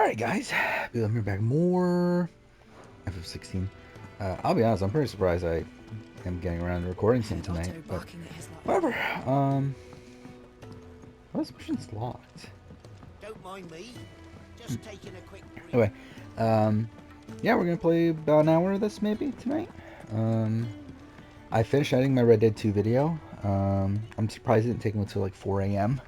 Alright guys, we're back more FF16. I'll be honest, I'm pretty surprised I am getting around to recording some tonight, but whatever. This mission's locked. Don't mind me. Just taking a quick break. Anyway, yeah, we're gonna play about an hour of this maybe tonight. I finished editing my Red Dead 2 video. I'm surprised it didn't take me until like 4 a.m.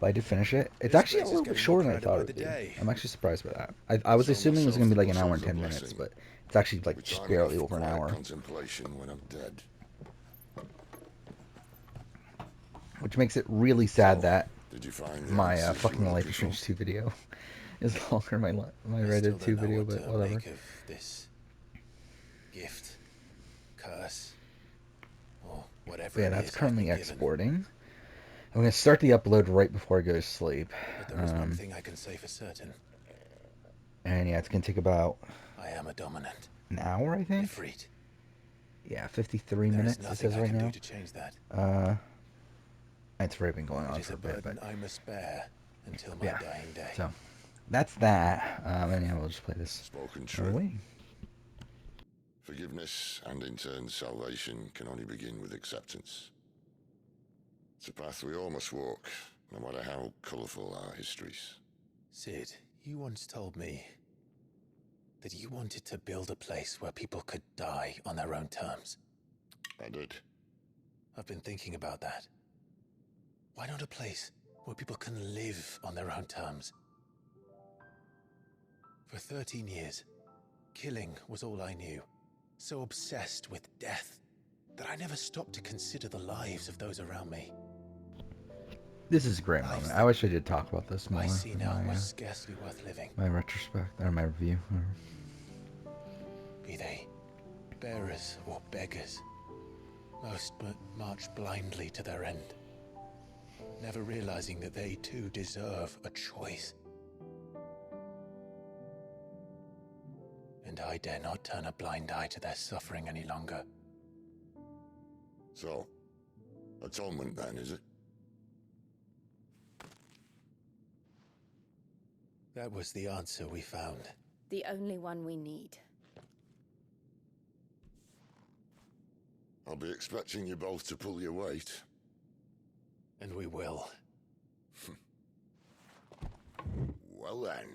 But I did finish it. It's actually a little bit shorter than I thought it would be. I'm actually surprised by that. I was assuming it was going to be like an hour and 10 minutes, but it's actually like just barely over an hour. Contemplation when I'm dead. Which makes it really sad that Did you find my fucking Life is Strange 2 video is longer than my Red Dead 2 video, but whatever. Make of this gift, curse, or whatever. But yeah, that's currently exporting. I'm going to start the upload right before I go to sleep. But there is one thing I can say for certain. And yeah, it's going to take about... I am a dominant. An hour, I think? Ifrit. Yeah, 53 minutes, it says right now. Do to change that. It's already been going on for a bit, but... I must bear until my dying day. So, that's that. And yeah, we'll just play this. Spoken true. Forgiveness and in turn salvation can only begin with acceptance. It's a path we all must walk, no matter how colourful our histories. Sid, you once told me that you wanted to build a place where people could die on their own terms. I did. I've been thinking about that. Why not a place where people can live on their own terms? For 13 years, killing was all I knew. So obsessed with death that I never stopped to consider the lives of those around me. This is a great moment. I wish I did talk about this more. I see now was scarcely worth living. My retrospect, or my review. Be they bearers or beggars, most march blindly to their end, never realizing that they too deserve a choice. And I dare not turn a blind eye to their suffering any longer. So, atonement then, is it? That was the answer we found. The only one we need. I'll be expecting you both to pull your weight. And we will. Well then,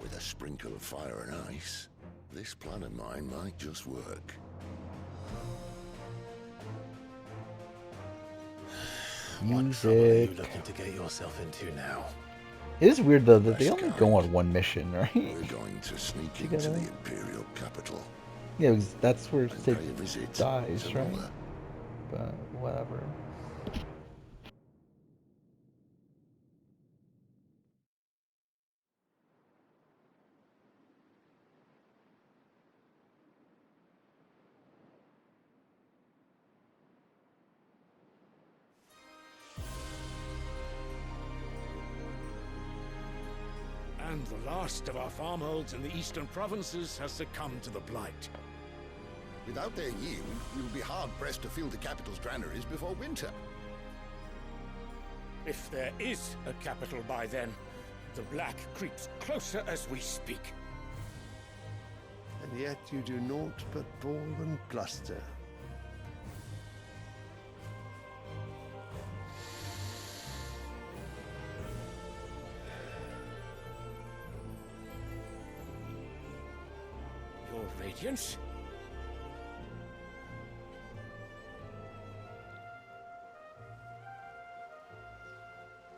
with a sprinkle of fire and ice, this plan of mine might just work. What trouble are you looking to get yourself into now? It is weird though that they only go on one mission, right? We're going to sneak into the Imperial capital. Yeah, because that's where Sid dies, right? Mother. But whatever. And the last of our farmholds in the eastern provinces has succumbed to the blight. Without their yield, we will be hard-pressed to fill the capital's granaries before winter. If there is a capital by then, the black creeps closer as we speak. And yet you do naught but bawl and bluster. Your Radiance?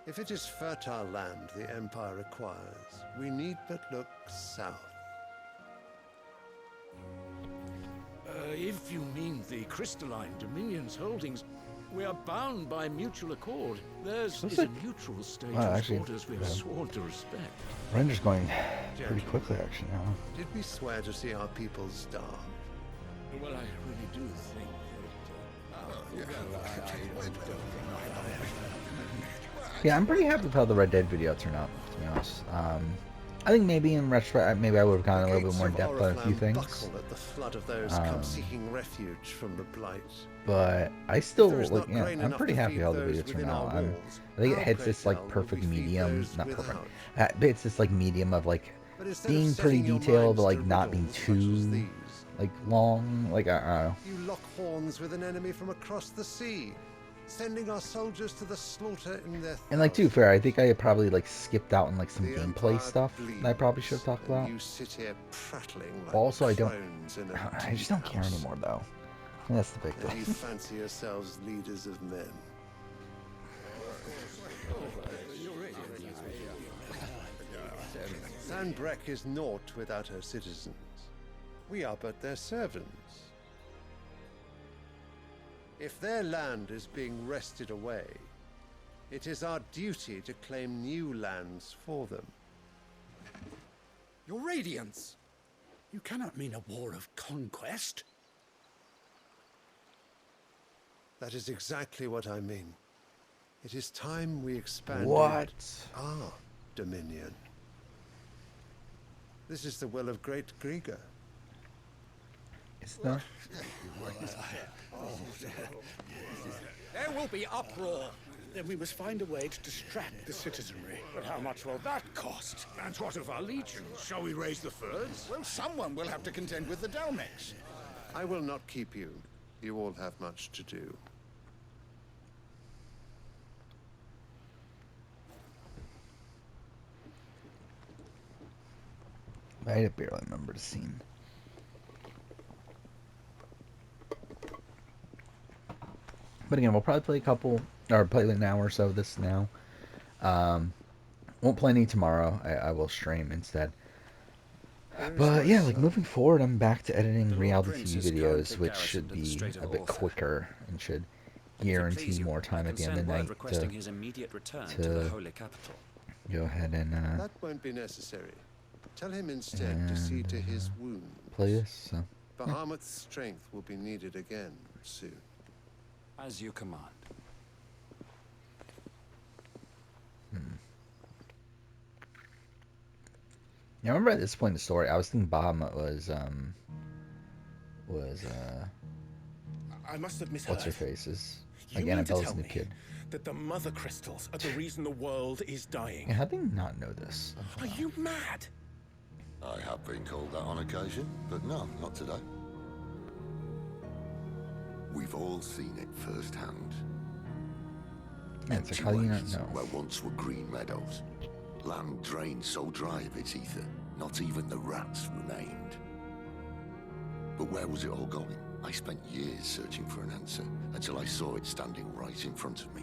If it is fertile land the Empire requires, we need but look south. If you mean the crystalline Dominion's holdings, we are bound by mutual accord. Theirs is a neutral state of borders we have sworn to respect. Render's going pretty quickly actually now. Did we swear to see our people starve? Well, I really do think Yeah, I'm pretty happy with how the Red Dead video turned out, to be honest. I think maybe in retrospect, maybe I would have gone a little bit more in depth on a few things. Buckle at the flood of those come seeking refuge from the blight. But I still, like, yeah, I'm pretty happy how the video turned out. I think it hits this, like, perfect medium, not perfect, it hits this, like, medium of, like, being pretty detailed, but, like, not being too, like, long, like, I don't know. You lock horns with an enemy from across the sea, sending our soldiers to the slaughter in their And, like, to be fair, I think I probably, like, skipped out on, like, some gameplay stuff that I probably should have talked about. You sit here prattling like Also, I just don't care house. anymore, though. That's the big You thing. fancy yourselves leaders of men. Sandbreck is naught without her citizens. We are but their servants. If their land is being wrested away, it is our duty to claim new lands for them. Your Radiance! You cannot mean a war of conquest. That is exactly what I mean. It is time we expanded our dominion. This is the will of great Grieger. It's not. There will be uproar. Then we must find a way to distract the citizenry. But how much will that cost? And what of our legions? Shall we raise the thirds? Well, someone will have to contend with the Dalmex. I will not keep you. You all have much to do. I barely remember the scene. But again, we'll probably play play an hour or so of this now. Won't play any tomorrow. I will stream instead. But yeah, like moving forward, I'm back to editing reality TV videos, which should be a bit quicker and should guarantee more time at the end of the night to go ahead and That won't be necessary. Tell him instead to see to his wounds. play this. So. Bahamut's strength will be needed again soon. As you command. Yeah, I remember at this point in the story, I was thinking Bahamut was I must have misheard. what's her face's. You Like mean to Annabelle's tell new me kid. that the mother crystals are the reason the world is dying? Yeah, how do they not know this? Are you mad? I have been called that on occasion, but no, not today. We've all seen it firsthand. Yeah, it's like, how do you not know? Where once were green meadows. Land drained so dry of its ether, not even the rats remained. But where was it all going? I spent years searching for an answer, until I saw it standing right in front of me.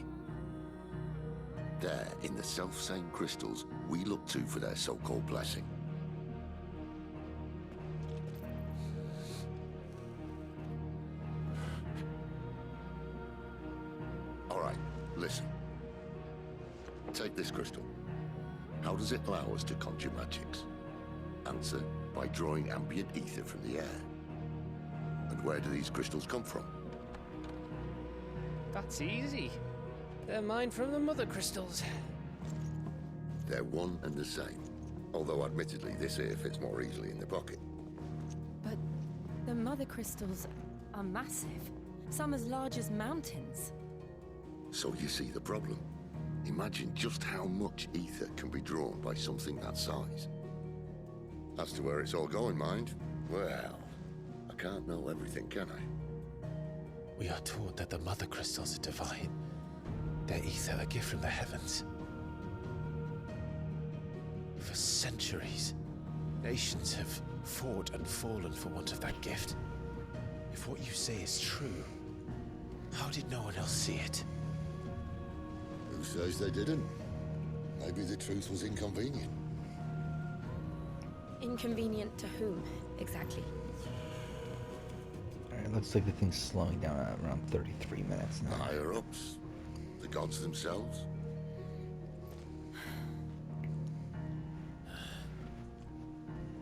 There, in the self-same crystals we look to for their so-called blessing. All right, listen. Take this crystal. How does it allow us to conjure magics? Answer, by drawing ambient ether from the air. And where do these crystals come from? That's easy. They're mined from the mother crystals. They're one and the same. Although admittedly this here fits more easily in the pocket. But the mother crystals are massive. Some as large as mountains. So you see the problem. Imagine just how much ether can be drawn by something that size. As to where it's all going, mind, well, I can't know everything, can I? We are taught that the mother crystals are divine. Their ether a gift from the heavens. For centuries, nations have fought and fallen for want of that gift. If what you say is true, how did no one else see it? Who says they didn't? Maybe the truth was inconvenient. Inconvenient to whom, exactly? Alright, looks like the thing's slowing down at around 33 minutes The now. higher-ups? The gods themselves?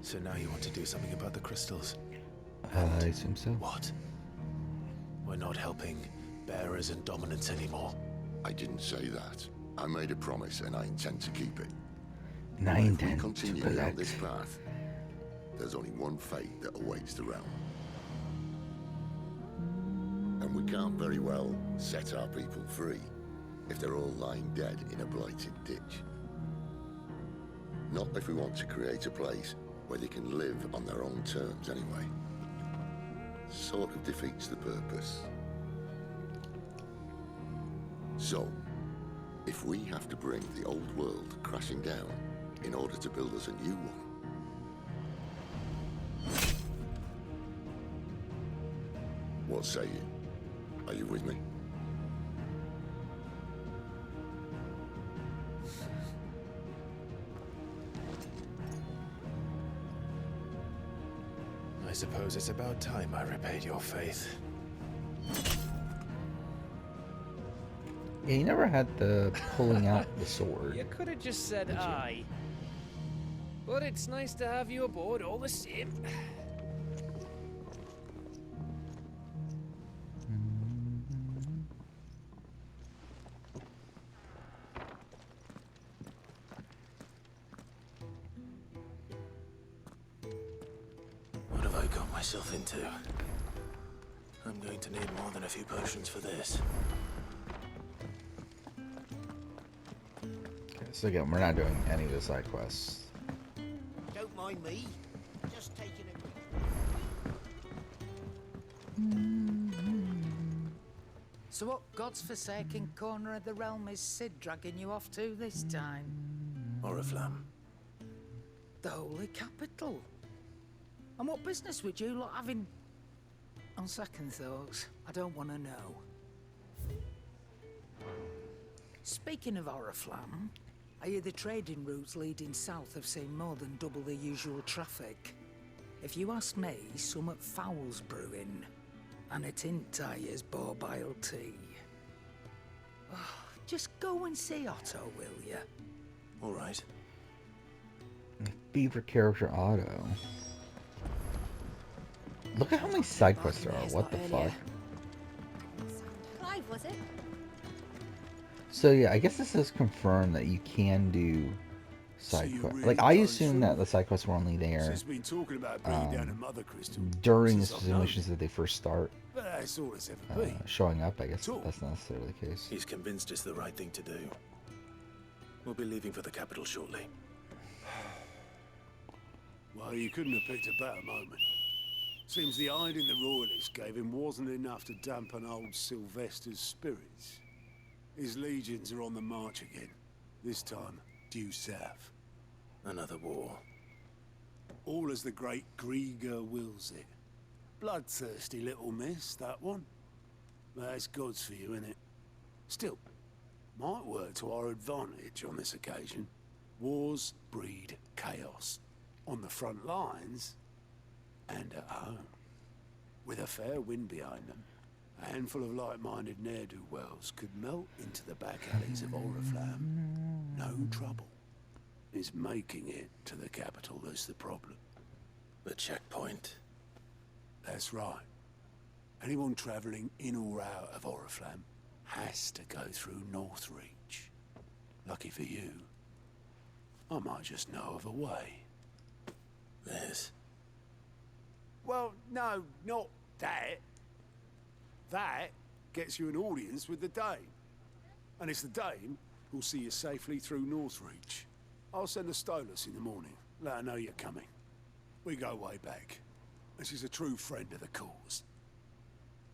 So now you want to do something about the crystals? I assume so. What? We're not helping bearers and dominants anymore. I didn't say that. I made a promise and I intend to keep it. I If intend we to continue down collect. this path, there's only one fate that awaits the realm. And we can't very well set our people free if they're all lying dead in a blighted ditch. Not if we want to create a place where they can live on their own terms anyway. Sort of defeats the purpose. So, if we have to bring the old world crashing down in order to build us a new one, what say you? Are you with me? I suppose it's about time I repaid your faith. Yeah, you never had the pulling out the sword. You could have just said aye. But it's nice to have you aboard all the same. What have I got myself into? I'm going to need more than a few potions for this. Okay, so again, we're not doing any of the side quests. Don't mind me. Just taking a quick... So what God's forsaken corner of the realm is Sid dragging you off to this time? Oriflamme. The holy capital. And what business would you lot have in... On second thoughts, I don't want to know. Speaking of Oriflamme, I hear the trading routes leading south have seen more than double the usual traffic. If you ask me, somewhat foul's brewing. And a tint tires borbile tea. Oh, just go and see Otto, will you? All right. Beaver character Otto. Look at how many side quests there are. What the fuck? Clive, was it? So yeah, I guess this is confirmed that you can do side quests. Like I assumed that the side quests were only there during the simulations that they first start showing up. I guess that's not necessarily the case. He's convinced it's the right thing to do. We'll be leaving for the capital shortly. Well, you couldn't have picked a better moment. Seems the hiding the royalists gave him wasn't enough to dampen old Sylvester's spirits. His legions are on the march again, this time due south. Another war. All as the great Grieger wills it. Bloodthirsty little miss, that one. That's God's for you, innit? Still, might work to our advantage on this occasion. Wars breed chaos. On the front lines, and at home. With a fair wind behind them, a handful of like-minded ne'er-do-wells could melt into the back alleys of Oriflamme. No trouble. It's making it to the capital that's the problem. The checkpoint. That's right. Anyone travelling in or out of Oriflamme has to go through Northreach. Lucky for you, I might just know of a way. This? Well, no, not that. That gets you an audience with the Dame. And it's the Dame who'll see you safely through Northreach. I'll send a Stolas in the morning, let her know you're coming. We go way back, and she's a true friend of the cause.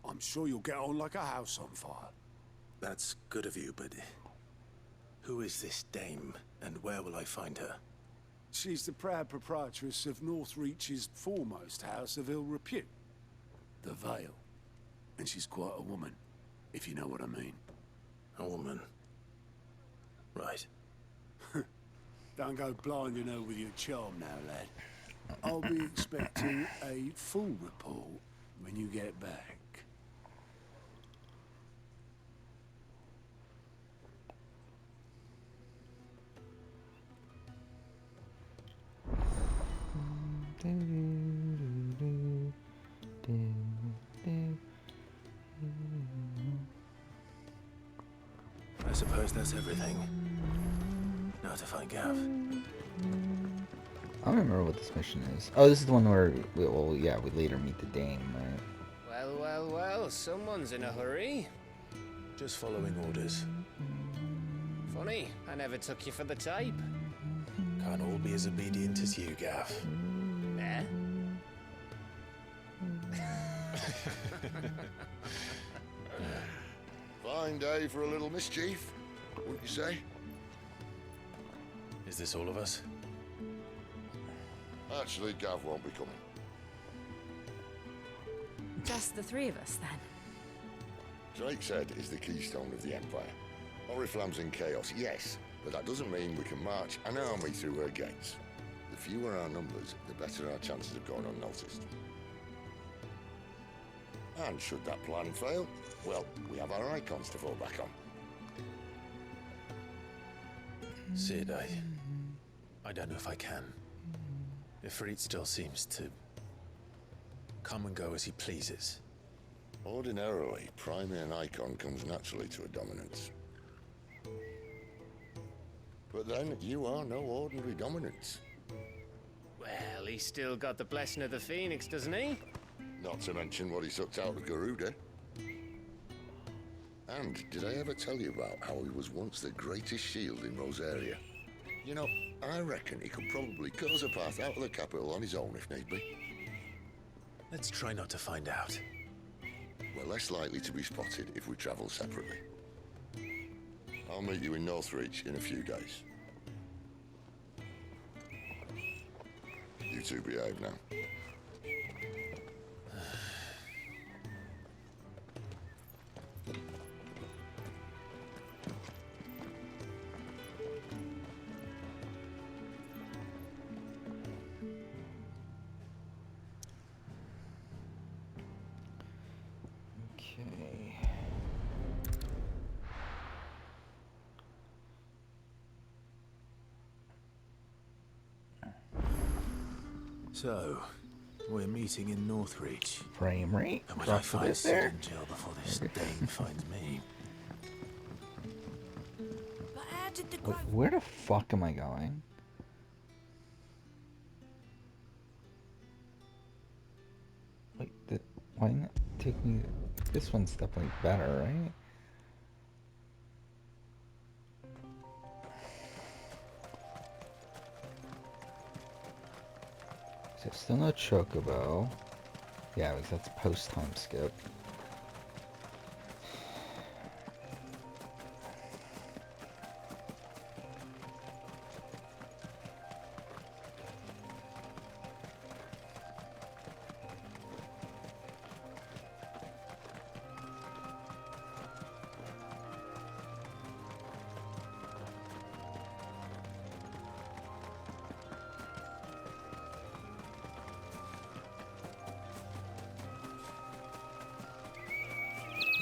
I'm sure you'll get on like a house on fire. That's good of you, but who is this Dame, and where will I find her? She's the proud proprietress of Northreach's foremost house of ill repute, the Vale. And she's quite a woman, if you know what I mean. A woman. Right. Don't go blinding her with your charm now, lad. I'll be expecting a full report when you get back. I suppose that's everything. Now to find Gav. I don't remember what this mission is. Oh, this is the one where, we later meet the dame, right? Well, well, well, someone's in a hurry. Just following orders. Funny, I never took you for the type. Can't all be as obedient as you, Gav. Nah. Fine day for a little mischief, wouldn't you say? Is this all of us? Actually, Gav won't be coming. Just the three of us, then. Drake's Head is the keystone of the Empire. Oriflamme's in chaos, yes, but that doesn't mean we can march an army through her gates. The fewer our numbers, the better our chances of going unnoticed. And should that plan fail, well, we have our icons to fall back on. Sid, I don't know if I can. Ifrit still seems to come and go as he pleases. Ordinarily, priming an icon comes naturally to a dominance. But then, you are no ordinary dominance. Well, he's still got the blessing of the Phoenix, doesn't he? Not to mention what he sucked out of Garuda. And did I ever tell you about how he was once the greatest shield in Rosaria? You know, I reckon he could probably cut us a path out of the capital on his own if need be. Let's try not to find out. We're less likely to be spotted if we travel separately. I'll meet you in Northreach in a few days. You two behave now. Okay. So, we're meeting in Northreach. Frame rate. And when I find Sid in jail before this dame finds me. But how did the Where the fuck am I going? Wait, why not take me? This one's definitely better, right? So still no chocobo. Yeah, because that's post time skip.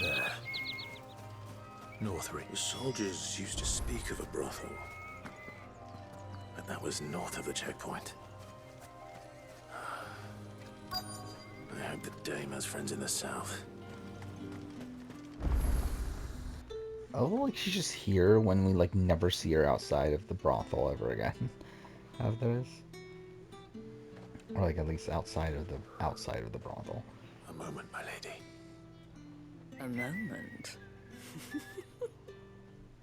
There. Northreach. The soldiers used to speak of a brothel. But that was north of the checkpoint. I hope the dame has friends in the south. Oh, like she's just here when we like never see her outside of the brothel ever again. After this, or like at least outside of the brothel. A moment, my lady. A moment?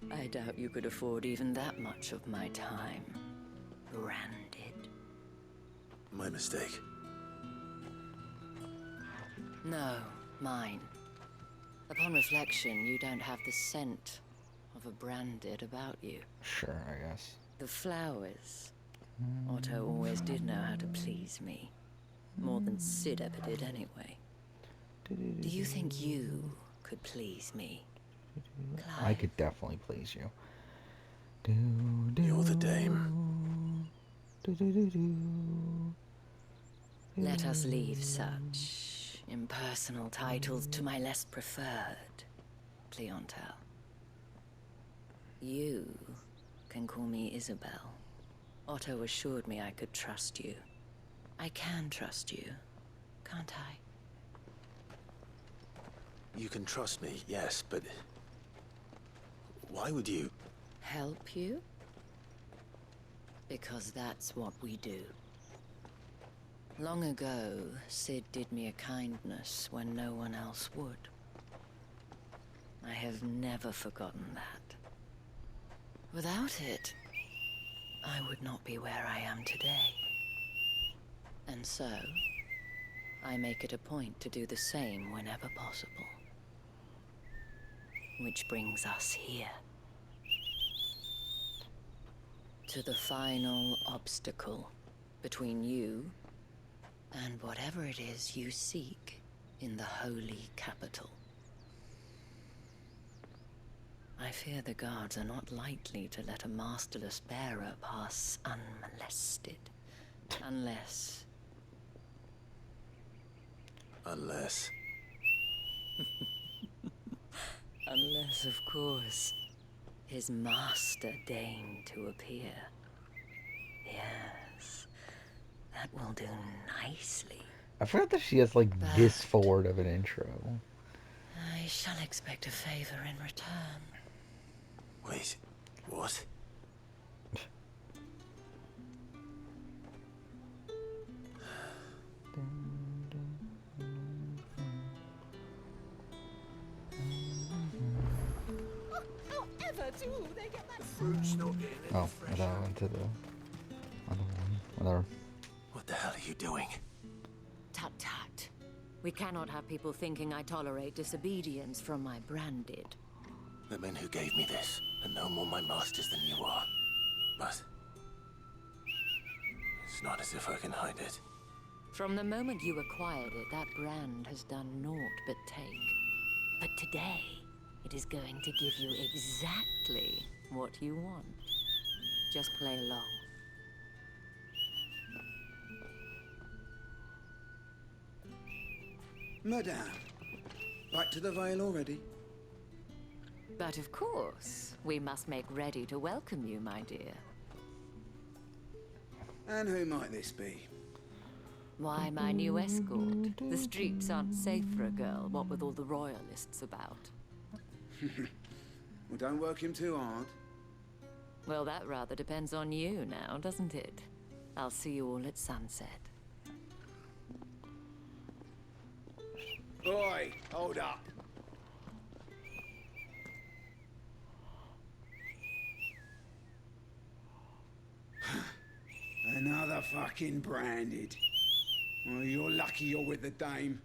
I doubt you could afford even that much of my time. Branded. My mistake. No, mine. Upon reflection, you don't have the scent of a branded about you. Sure, I guess. The flowers. Otto always did know how to please me. More than Sid ever did anyway. Do you think you could please me, Clive? I could definitely please you. You're the dame. Let us leave such impersonal titles to my less preferred clientele. You can call me Isabel. Otto assured me I could trust you. I can trust you, can't I? You can trust me, yes, but why would you? Help you? Because that's what we do. Long ago, Sid did me a kindness when no one else would. I have never forgotten that. Without it, I would not be where I am today. And so, I make it a point to do the same whenever possible. Which brings us here. To the final obstacle between you and whatever it is you seek in the holy capital. I fear the guards are not likely to let a masterless bearer pass unmolested. Unless... Unless, of course, his master deigned to appear. Yes, that will do nicely. I forgot that she has like this forward of an intro. I shall expect a favor in return. wait, what? The fruit's not getting any Oh, fresher. that went to the other one. Whatever. What the hell are you doing? Tut tut. We cannot have people thinking I tolerate disobedience from my branded. The men who gave me this are no more my masters than you are. But it's not as if I can hide it. From the moment you acquired it, that brand has done naught but take. But today, it is going to give you exactly what you want. Just play along. Madame, back to the Vale already? But of course, we must make ready to welcome you, my dear. And who might this be? Why, my new escort. The streets aren't safe for a girl, what with all the royalists about. Well, don't work him too hard. Well, that rather depends on you now, doesn't it? I'll see you all at sunset. Oi, hold up. Another fucking branded. Well, you're lucky you're with the dame.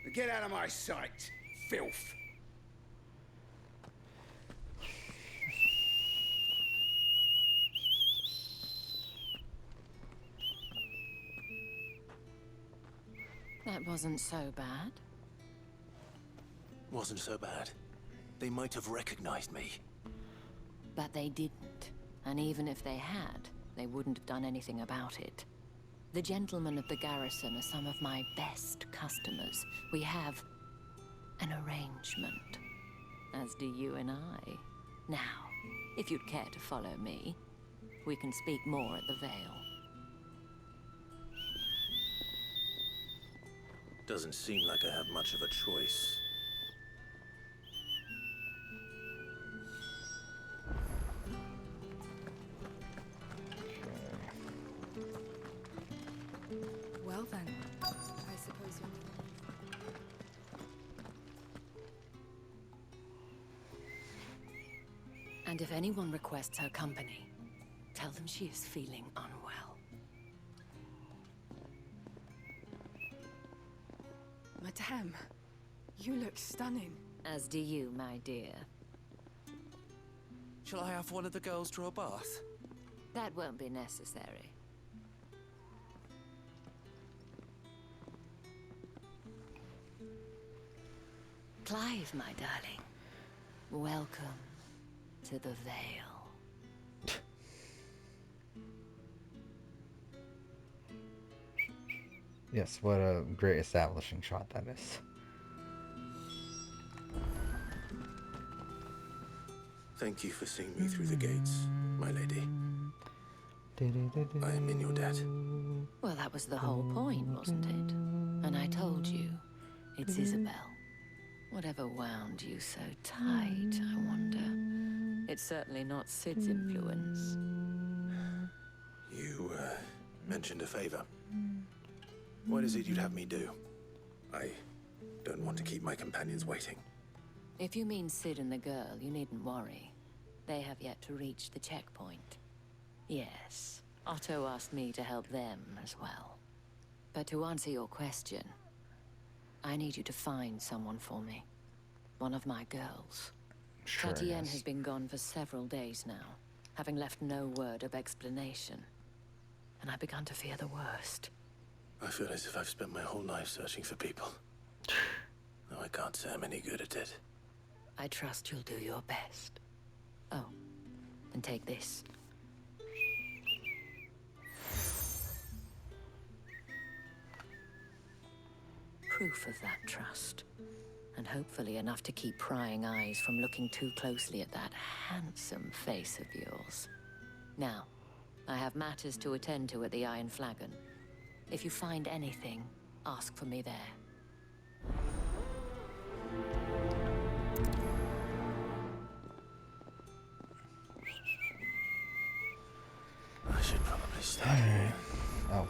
Now get out of my sight, filth. That wasn't so bad. Wasn't so bad. They might have recognized me. But they didn't. And even if they had, they wouldn't have done anything about it. The gentlemen of the garrison are some of my best customers. We have an arrangement, as do you and I. Now, if you'd care to follow me, we can speak more at the Vale. Doesn't seem like I have much of a choice. Well then, I suppose you're... And if anyone requests her company, tell them she is feeling unwell. Madame, you look stunning. As do you, my dear. Shall I have one of the girls draw a bath? That won't be necessary. Clive, my darling. Welcome to the Vale. Yes, what a great establishing shot that is. Thank you for seeing me through the gates, my lady. I am in your debt. Well, that was the whole point, wasn't it? And I told you, it's Isabel. Whatever wound you so tight, I wonder. It's certainly not Sid's influence. mentioned a favor. What is it you'd have me do? I don't want to keep my companions waiting. If you mean Sid and the girl, you needn't worry. They have yet to reach the checkpoint. Yes, Otto asked me to help them as well. But to answer your question, I need you to find someone for me. One of my girls. Sure, Tatienne yes. has been gone for several days now, having left no word of explanation. And I've begun to fear the worst. I feel as if I've spent my whole life searching for people. No, I can't say I'm any good at it. I trust you'll do your best. Oh, and take this. Proof of that trust. And hopefully enough to keep prying eyes from looking too closely at that handsome face of yours. Now, I have matters to attend to at the Iron Flagon. If you find anything, ask for me there. I should probably start here. Oh,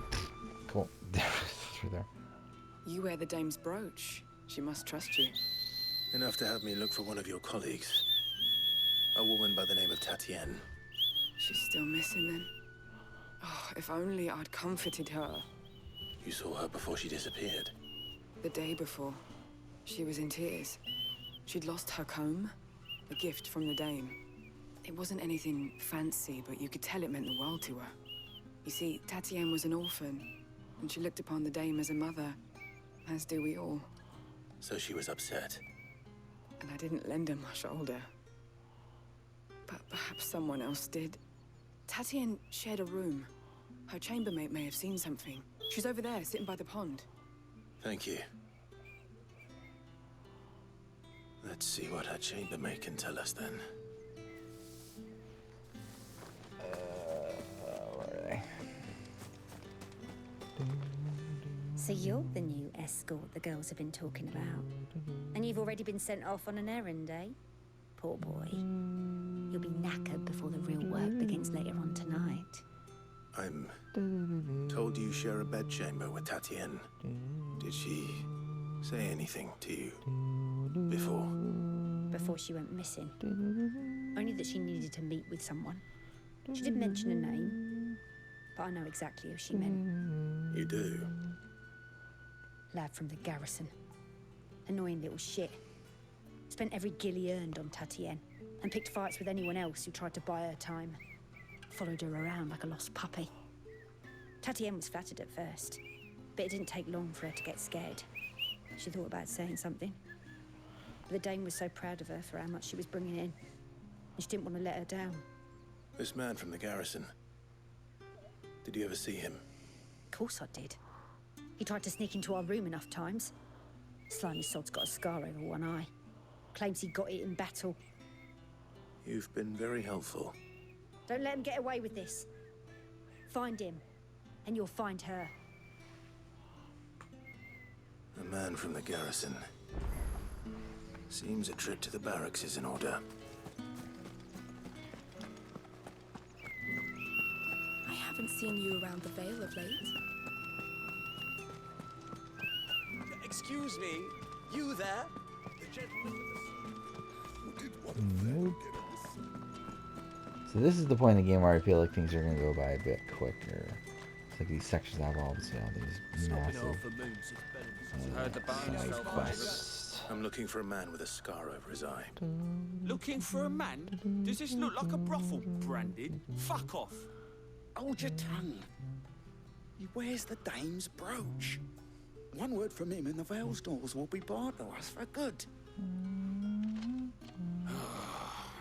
cool. Through there. You wear the dame's brooch. She must trust you. Enough to have me look for one of your colleagues. A woman by the name of Tatienne. She's still missing then. Oh, if only I'd comforted her. You saw her before she disappeared. The day before, she was in tears. She'd lost her comb, a gift from the dame. It wasn't anything fancy, but you could tell it meant the world to her. You see, Tatienne was an orphan, and she looked upon the dame as a mother, as do we all. So she was upset. And I didn't lend her my shoulder. But perhaps someone else did. Tatienne shared a room. Her chambermaid may have seen something. She's over there, sitting by the pond. Thank you. Let's see what her chambermaid can tell us then. Where are they? So you're the new escort the girls have been talking about. And you've already been sent off on an errand, eh? Poor boy. You'll be knackered before the real work begins later on tonight. I'm told you share a bedchamber with Tatienne. Did she say anything to you before? Before she went missing. Only that she needed to meet with someone. She didn't mention a name, but I know exactly who she meant. You do? Lad from the garrison. Annoying little shit. Spent every guil he earned on Tatienne, and picked fights with anyone else who tried to buy her time. Followed her around like a lost puppy. Tatienne was flattered at first, but it didn't take long for her to get scared. She thought about saying something. But the dame was so proud of her for how much she was bringing in, and she didn't want to let her down. This man from the garrison. Did you ever see him? Of course I did. He tried to sneak into our room enough times. Slimy sod's got a scar over one eye. Claims he got it in battle. You've been very helpful. Don't let him get away with this. Find him, and you'll find her. A man from the garrison. Seems a trip to the barracks is in order. I haven't seen you around the Vale of late. Excuse me, you there? The gentleman Nope. So this is the point in the game where I feel like things are going to go by a bit quicker. It's like these sections have obviously all these massive side quests. I'm looking for a man with a scar over his eye. Looking for a man? Does this look like a brothel, Brandon? Fuck off. Hold your tongue. He wears the dame's brooch. One word from him and the Vale's doors will be barred to us for good.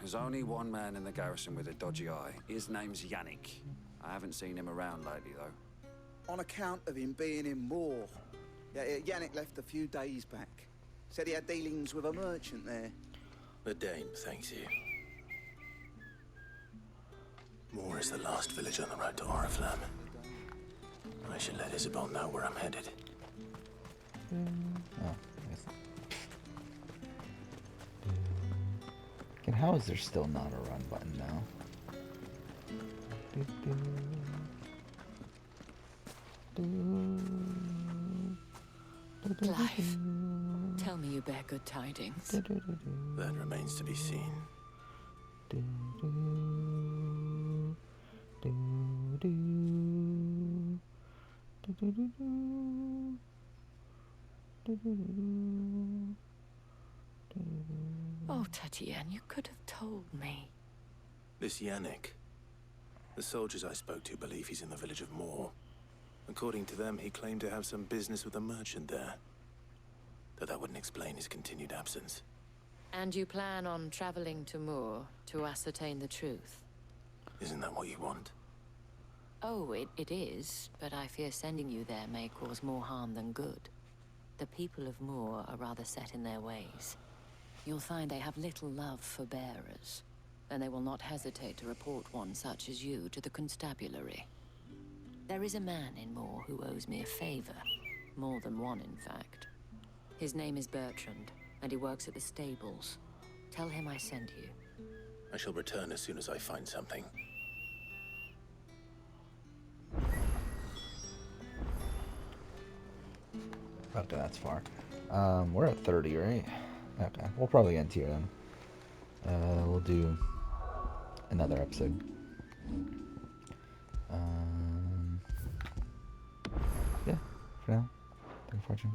There's only one man in the garrison with a dodgy eye. His name's Yannick. I haven't seen him around lately, though. On account of him being in war. Yeah, Yannick left a few days back. Said he had dealings with a merchant there. The dame thanks you. Moor is the last village on the road to Oriflamme. I should let Isabel know where I'm headed. Oh, yes. And how is there still not a run button now? Clive, tell me you bear good tidings. That remains to be seen. Oh, Tatienne, you could have told me. This Yannick. The soldiers I spoke to believe he's in the village of Moor. According to them, he claimed to have some business with a merchant there. Though that wouldn't explain his continued absence. And you plan on traveling to Moor to ascertain the truth? Isn't that what you want? Oh, it is, but I fear sending you there may cause more harm than good. The people of Moor are rather set in their ways. You'll find they have little love for bearers, and they will not hesitate to report one such as you to the constabulary. There is a man in Moor who owes me a favor. More than one, in fact. His name is Bertrand, and he works at the stables. Tell him I sent you. I shall return as soon as I find something. Okay, that's far. We're at 30, right? Okay, we'll probably end here then. We'll do another episode. Yeah, for now. Thank you for watching.